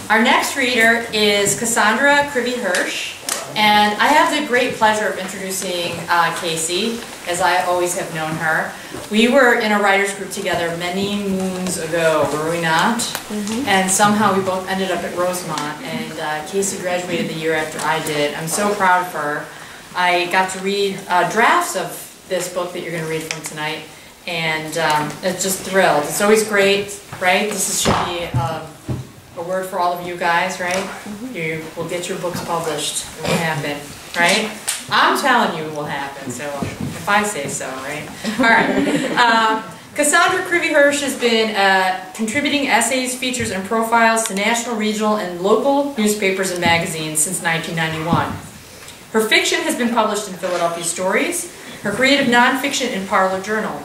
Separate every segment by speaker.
Speaker 1: Our next reader is Cassandra Krivy Hirsch, and I have the great pleasure of introducing Casey, as I always have known her. We were in a writers group together many moons ago, were we not? And somehow we both ended up at Rosemont, and Casey graduated the year after I did. I'm so proud of her. I got to read drafts of this book that you're going to read from tonight, and it's just thrilled. It's always great, right? Should be a word for all of you guys, right? You will get your books published. It will happen, right? I'm telling you it will happen, so if I say so, right? All right. Cassandra Krivy Hirsch has been contributing essays, features, and profiles to national, regional, and local newspapers and magazines since 1991. Her fiction has been published in Philadelphia Stories, her creative nonfiction in Parlor Journal.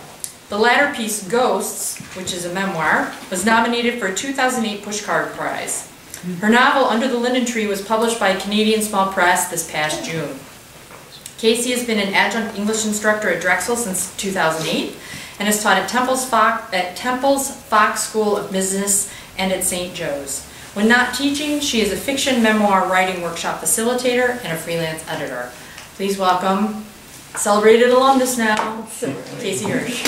Speaker 1: The latter piece, Ghosts, which is a memoir, was nominated for a 2008 Pushcart Prize. Her novel, Under the Linden Tree, was published by Canadian Small Press this past June. Casey has been an adjunct English instructor at Drexel since 2008 and has taught at Temple's Fox School of Business and at St. Joe's. When not teaching, she is a fiction memoir writing workshop facilitator and a freelance editor. Please welcome celebrated alumnus now, Casey Hirsch.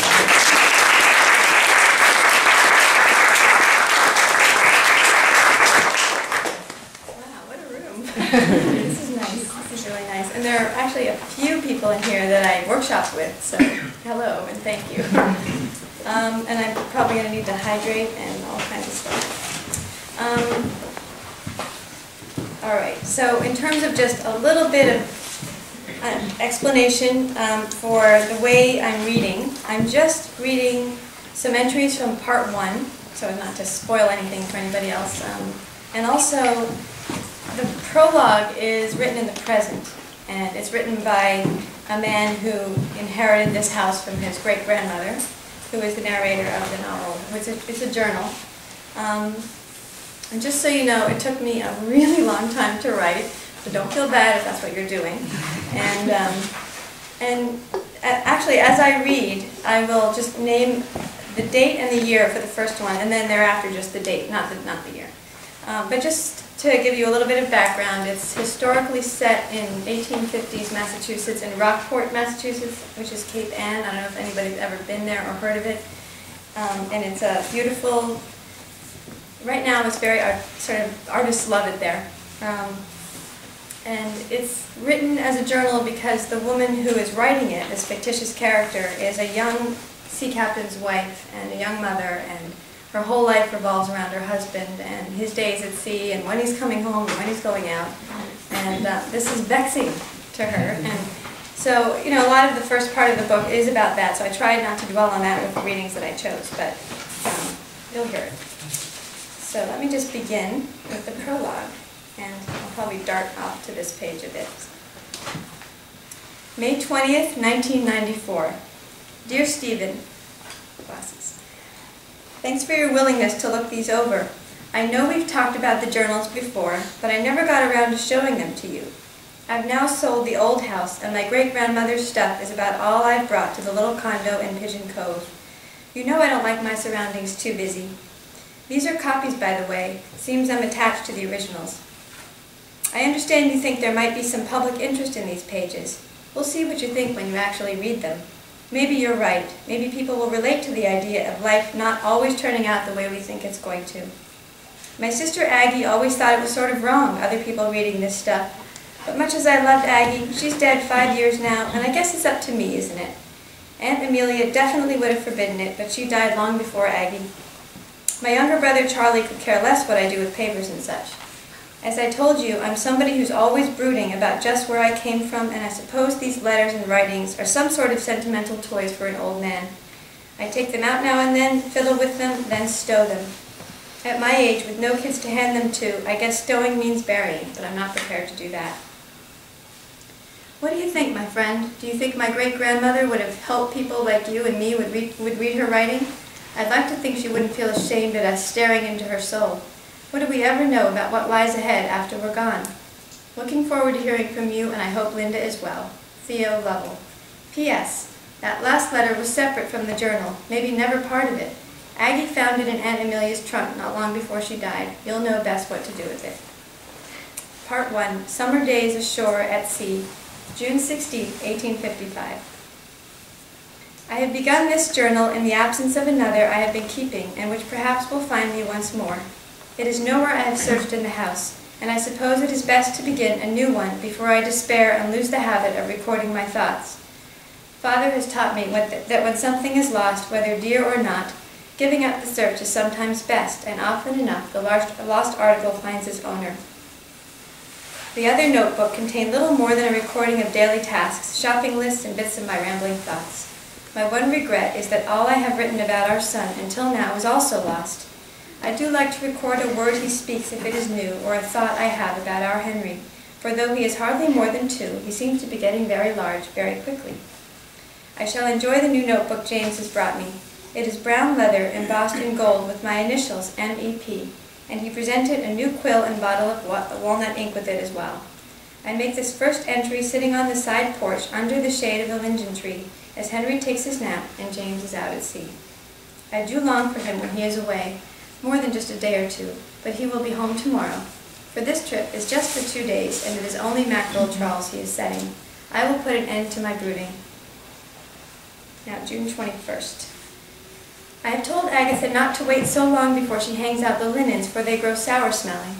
Speaker 2: Wow, what a room. This is nice. This is really nice. And there are actually a few people in here that I workshopped with, so hello and thank you. And I'm probably going to need to hydrate and all kinds of stuff. All right, so in terms of just a little bit of explanation for the way I'm reading. I'm just reading some entries from part 1, so as not to spoil anything for anybody else. And also, the prologue is written in the present, and it's written by a man who inherited this house from his great-grandmother, who is the narrator of the novel. It's a journal. And just so you know, it took me a really long time to write. So don't feel bad if that's what you're doing. And actually, as I read, I will just name the date and the year for the first one, and then thereafter just the date, not the year. But just to give you a little bit of background, it's historically set in 1850s Massachusetts, in Rockport, Massachusetts, which is Cape Ann. I don't know if anybody's ever been there or heard of it. And it's a beautiful, right now it's very, sort of, artists love it there. And it's written as a journal because the woman who is writing it, this fictitious character, is a young sea captain's wife and a young mother, and her whole life revolves around her husband and his days at sea and when he's coming home and when he's going out. And this is vexing to her. And so, you know, a lot of the first part of the book is about that, so I tried not to dwell on that with the readings that I chose, but you'll hear it. So let me just begin with the prologue. And I'll probably dart off to this page a bit. May 20th, 1994. Dear Stephen, glasses. Thanks for your willingness to look these over. I know we've talked about the journals before, but I never got around to showing them to you. I've now sold the old house, and my great-grandmother's stuff is about all I've brought to the little condo in Pigeon Cove. You know I don't like my surroundings too busy. These are copies, by the way. Seems I'm attached to the originals. I understand you think there might be some public interest in these pages. We'll see what you think when you actually read them. Maybe you're right. Maybe people will relate to the idea of life not always turning out the way we think it's going to. My sister Aggie always thought it was sort of wrong, other people reading this stuff. But much as I loved Aggie, she's dead 5 years now, and I guess it's up to me, isn't it? Aunt Amelia definitely would have forbidden it, but she died long before Aggie. My younger brother Charlie could care less what I do with papers and such. As I told you, I'm somebody who's always brooding about just where I came from, and I suppose these letters and writings are some sort of sentimental toys for an old man. I take them out now and then, fiddle with them, then stow them. At my age, with no kids to hand them to, I guess stowing means burying, but I'm not prepared to do that. What do you think, my friend? Do you think my great-grandmother would have helped people like you and me would read her writing? I'd like to think she wouldn't feel ashamed at us staring into her soul. What do we ever know about what lies ahead after we're gone? Looking forward to hearing from you, and I hope Linda as well. Theo Lovell. P.S. That last letter was separate from the journal, maybe never part of it. Aggie found it in Aunt Amelia's trunk not long before she died. You'll know best what to do with it. Part 1. Summer Days Ashore at Sea, June 16, 1855. I have begun this journal in the absence of another I have been keeping, and which perhaps will find me once more. It is nowhere I have searched in the house, and I suppose it is best to begin a new one before I despair and lose the habit of recording my thoughts. Father has taught me that when something is lost, whether dear or not, giving up the search is sometimes best, and often enough the lost article finds its owner. The other notebook contained little more than a recording of daily tasks, shopping lists, and bits of my rambling thoughts. My one regret is that all I have written about our son until now is also lost. I do like to record a word he speaks if it is new, or a thought I have about our Henry, for though he is hardly more than 2, he seems to be getting very large very quickly. I shall enjoy the new notebook James has brought me. It is brown leather embossed in gold with my initials, M.E.P., and he presented a new quill and bottle of walnut ink with it as well. I make this first entry sitting on the side porch under the shade of the linden tree, as Henry takes his nap and James is out at sea. I do long for him when he is away, more than just a day or 2, but he will be home tomorrow. For this trip is just for 2 days, and it is only mackerel trawls he is setting. I will put an end to my brooding. Now, June 21st. I have told Agatha not to wait so long before she hangs out the linens, for they grow sour-smelling.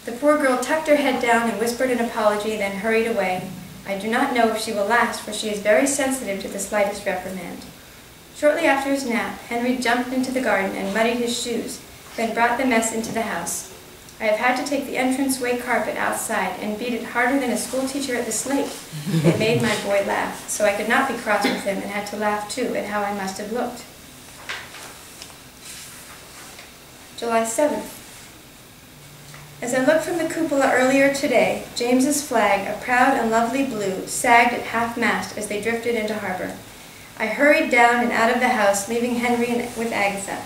Speaker 2: The poor girl tucked her head down and whispered an apology, then hurried away. I do not know if she will last, for she is very sensitive to the slightest reprimand. Shortly after his nap, Henry jumped into the garden and muddied his shoes, then brought the mess into the house. I have had to take the entranceway carpet outside and beat it harder than a schoolteacher at the slate. It made my boy laugh, so I could not be cross with him and had to laugh too at how I must have looked. July 7th. As I looked from the cupola earlier today, James's flag, a proud and lovely blue, sagged at half-mast as they drifted into harbor. I hurried down and out of the house, leaving Henry with Agatha.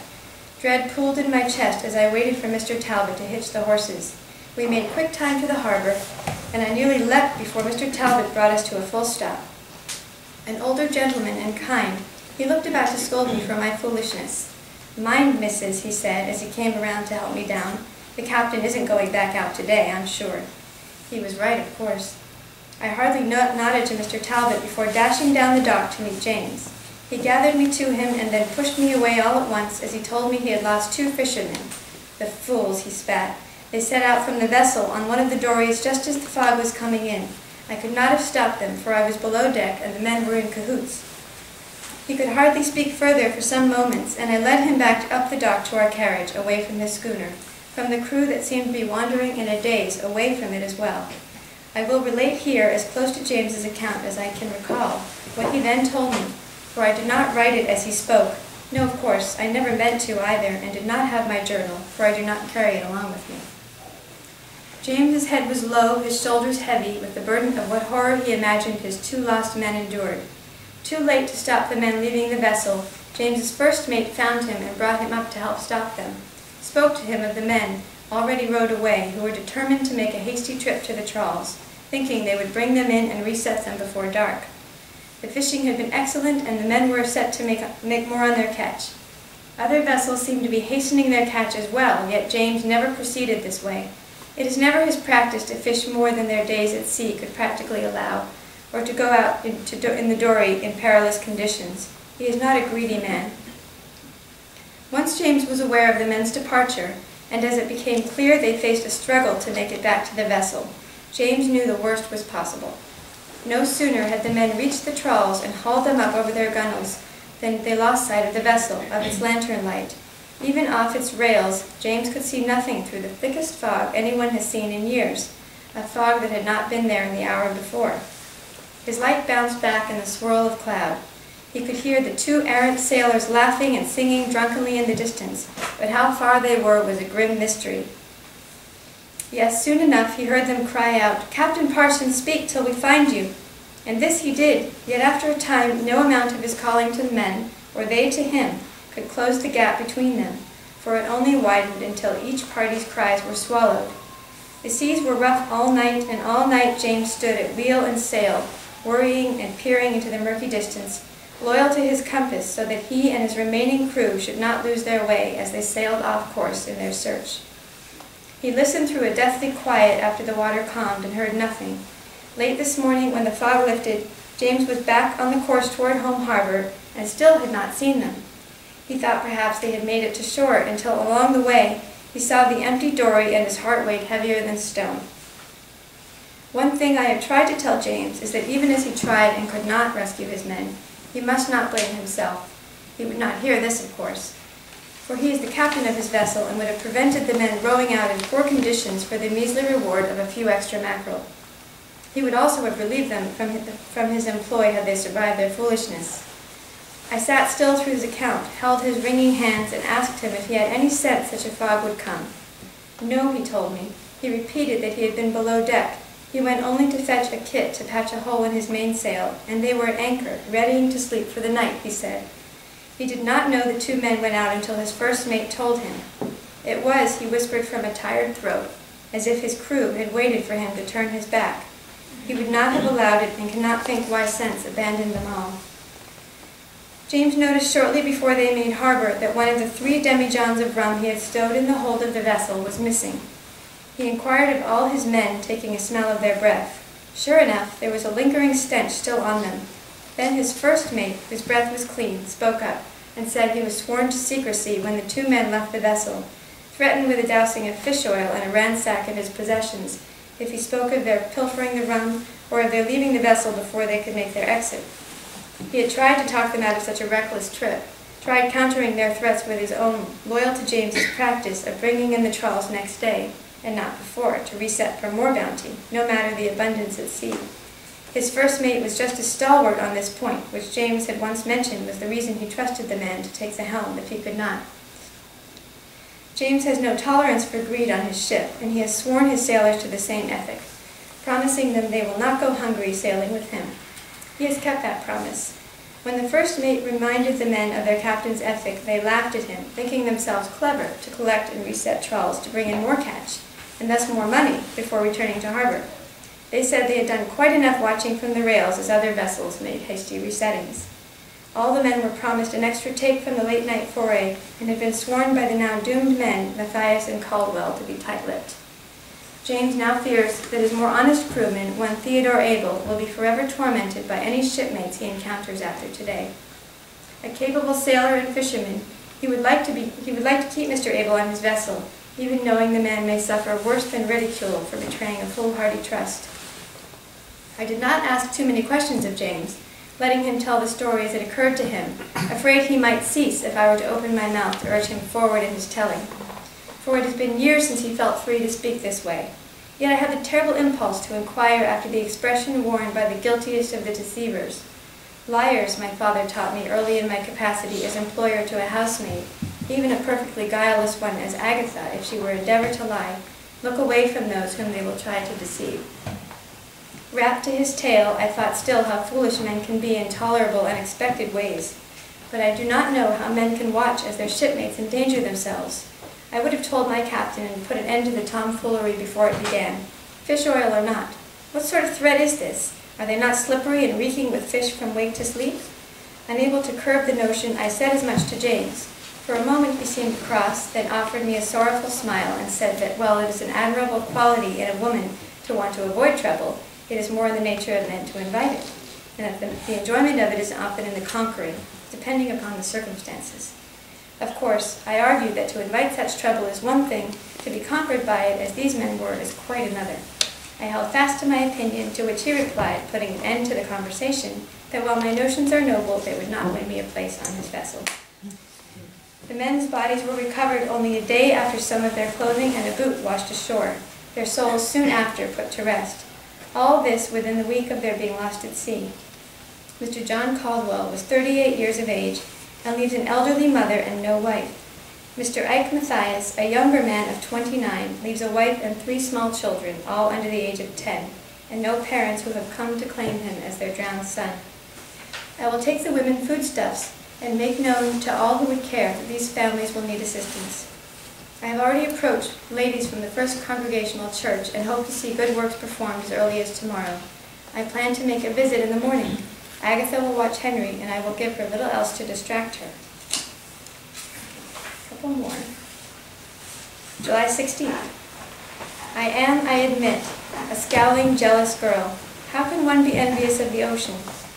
Speaker 2: Dread pooled in my chest as I waited for Mr. Talbot to hitch the horses. We made quick time to the harbor, and I nearly leapt before Mr. Talbot brought us to a full stop. An older gentleman and kind, he looked about to scold me for my foolishness. "Mind, missus," he said as he came around to help me down. "The captain isn't going back out today, I'm sure." He was right, of course. I hardly nodded to Mr. Talbot before dashing down the dock to meet James. He gathered me to him and then pushed me away all at once as he told me he had lost 2 fishermen. "The fools," he spat. "They set out from the vessel on one of the dories just as the fog was coming in. I could not have stopped them, for I was below deck and the men were in cahoots." He could hardly speak further for some moments, and I led him back up the dock to our carriage, away from the schooner, from the crew that seemed to be wandering in a daze away from it as well. I will relate here, as close to James's account as I can recall, what he then told me, for I did not write it as he spoke. No, of course, I never meant to either, and did not have my journal, for I do not carry it along with me. James's head was low, his shoulders heavy, with the burden of what horror he imagined his 2 lost men endured. Too late to stop the men leaving the vessel, James's first mate found him and brought him up to help stop them, spoke to him of the men already rowed away, who were determined to make a hasty trip to the trawls, thinking they would bring them in and reset them before dark. The fishing had been excellent, and the men were set to make more on their catch. Other vessels seemed to be hastening their catch as well, yet James never proceeded this way. It is never his practice to fish more than their days at sea could practically allow, or to go out in the dory in perilous conditions. He is not a greedy man. Once James was aware of the men's departure, and as it became clear they faced a struggle to make it back to the vessel, James knew the worst was possible. No sooner had the men reached the trawls and hauled them up over their gunwales than they lost sight of the vessel, of its lantern light. Even off its rails, James could see nothing through the thickest fog anyone has seen in years, a fog that had not been there in the hour before. His light bounced back in the swirl of cloud. He could hear the 2 errant sailors laughing and singing drunkenly in the distance, but how far they were was a grim mystery. Yes, soon enough he heard them cry out, "Captain Parsons, speak till we find you." And this he did, yet after a time no amount of his calling to the men, or they to him, could close the gap between them, for it only widened until each party's cries were swallowed. The seas were rough all night, and all night James stood at wheel and sail, worrying and peering into the murky distance, loyal to his compass so that he and his remaining crew should not lose their way as they sailed off course in their search. He listened through a deathly quiet after the water calmed and heard nothing. Late this morning, when the fog lifted, James was back on the course toward home harbor and still had not seen them. He thought perhaps they had made it to shore until along the way he saw the empty dory and his heart weighed heavier than stone. One thing I have tried to tell James is that even as he tried and could not rescue his men, he must not blame himself. He would not hear this, of course, for he is the captain of his vessel and would have prevented the men rowing out in poor conditions for the measly reward of a few extra mackerel. He would also have relieved them from his employ had they survived their foolishness. I sat still through his account, held his wringing hands, and asked him if he had any sense such a fog would come. No, he told me. He repeated that he had been below deck. He went only to fetch a kit to patch a hole in his mainsail, and they were at anchor, readying to sleep for the night, he said. He did not know the two men went out until his first mate told him. It was, he whispered from a tired throat, as if his crew had waited for him to turn his back. He would not have allowed it and cannot think why sense abandoned them all. James noticed shortly before they made harbor that one of the 3 demijohns of rum he had stowed in the hold of the vessel was missing. He inquired of all his men, taking a smell of their breath. Sure enough, there was a lingering stench still on them. Then his first mate, whose breath was clean, spoke up and said he was sworn to secrecy when the 2 men left the vessel, threatened with a dousing of fish oil and a ransack of his possessions if he spoke of their pilfering the rum or of their leaving the vessel before they could make their exit. He had tried to talk them out of such a reckless trip, tried countering their threats with his own, loyal to James's practice of bringing in the trawls next day, and not before, to reset for more bounty, no matter the abundance at sea. His first mate was just as stalwart on this point, which James had once mentioned was the reason he trusted the man to take the helm if he could not. James has no tolerance for greed on his ship, and he has sworn his sailors to the same ethic, promising them they will not go hungry sailing with him. He has kept that promise. When the first mate reminded the men of their captain's ethic, they laughed at him, thinking themselves clever to collect and reset trawls to bring in more catch, and thus more money, before returning to harbor. They said they had done quite enough watching from the rails as other vessels made hasty resettings. All the men were promised an extra take from the late-night foray, and had been sworn by the now doomed men, Matthias and Caldwell, to be tight-lipped. James now fears that his more honest crewman, one Theodore Abel, will be forever tormented by any shipmates he encounters after today. A capable sailor and fisherman, he would like to keep Mr. Abel on his vessel, even knowing the man may suffer worse than ridicule for betraying a foolhardy trust. I did not ask too many questions of James, letting him tell the story as it occurred to him, afraid he might cease if I were to open my mouth to urge him forward in his telling. For it has been years since he felt free to speak this way. Yet I had the terrible impulse to inquire after the expression worn by the guiltiest of the deceivers. Liars, my father taught me early in my capacity as employer to a housemaid, even a perfectly guileless one as Agatha, if she were endeavored to lie, look away from those whom they will try to deceive. Wrapped to his tale, I thought still how foolish men can be in tolerable, unexpected ways. But I do not know how men can watch as their shipmates endanger themselves. I would have told my captain and put an end to the tomfoolery before it began. Fish oil or not. What sort of threat is this? Are they not slippery and reeking with fish from wake to sleep? Unable to curb the notion, I said as much to James. For a moment he seemed cross, then offered me a sorrowful smile and said that while it is an admirable quality in a woman to want to avoid trouble, it is more in the nature of men to invite it, and that the enjoyment of it is often in the conquering, depending upon the circumstances. Of course, I argued that to invite such trouble is one thing, to be conquered by it, as these men were, is quite another. I held fast to my opinion, to which he replied, putting an end to the conversation, that while my notions are noble, they would not win me a place on his vessel. The men's bodies were recovered only a day after some of their clothing and a boot washed ashore, their souls soon after put to rest. All this within the week of their being lost at sea. Mr. John Caldwell was 38 years of age, and leaves an elderly mother and no wife. Mr. Ike Matthias, a younger man of 29, leaves a wife and 3 small children, all under the age of 10, and no parents who have come to claim him as their drowned son. I will take the women foodstuffs and make known to all who would care that these families will need assistance. I have already approached ladies from the First Congregational Church and hope to see good works performed as early as tomorrow. I plan to make a visit in the morning. Agatha will watch Henry, and I will give her little else to distract her. A couple more. July 16th. I am, I admit, a scowling, jealous girl. How can one be envious of the ocean?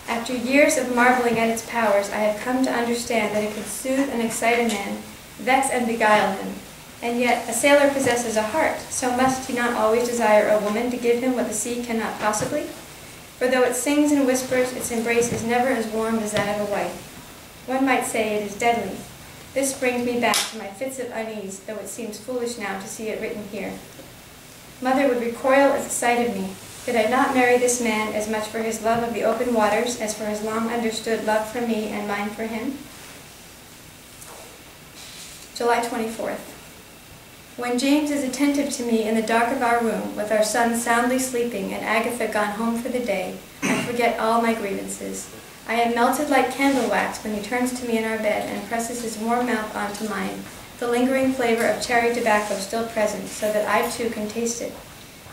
Speaker 2: After years of marveling at its powers, I have come to understand that it can soothe and excite a man, vex and beguile him. And yet, a sailor possesses a heart, so must he not always desire a woman to give him what the sea cannot possibly? For though it sings and whispers, its embrace is never as warm as that of a wife. One might say it is deadly. This brings me back to my fits of unease, though it seems foolish now to see it written here. Mother would recoil at the sight of me. Did I not marry this man as much for his love of the open waters as for his long understood love for me and mine for him? July 24th. When James is attentive to me in the dark of our room, with our son soundly sleeping and Agatha gone home for the day, I forget all my grievances. I am melted like candle wax when he turns to me in our bed and presses his warm mouth onto mine, the lingering flavor of cherry tobacco still present, so that I too can taste it.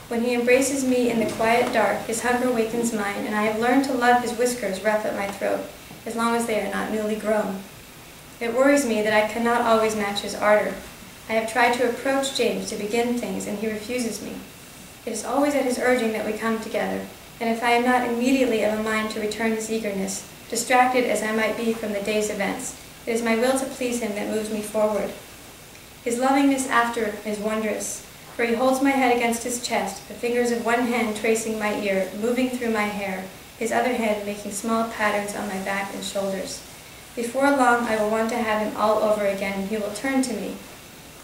Speaker 2: When he embraces me in the quiet dark, his hunger wakens mine, and I have learned to love his whiskers rough at my throat, as long as they are not newly grown. It worries me that I cannot always match his ardor. I have tried to approach James to begin things, and he refuses me. It is always at his urging that we come together, and if I am not immediately of a mind to return his eagerness, distracted as I might be from the day's events, it is my will to please him that moves me forward. His lovingness after is wondrous, for he holds my head against his chest, the fingers of one hand tracing my ear, moving through my hair, his other hand making small patterns on my back and shoulders. Before long I will want to have him all over again, and he will turn to me.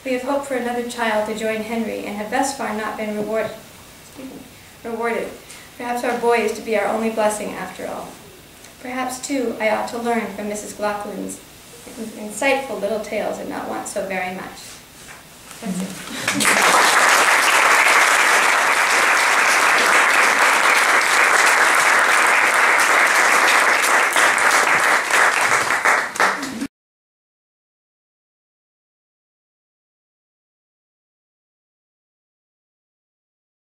Speaker 2: We have hoped for another child to join Henry, and have thus far not been rewarded. Perhaps our boy is to be our only blessing after all. Perhaps, too, I ought to learn from Mrs. Glauclin's insightful little tales and not want so very much. That's it.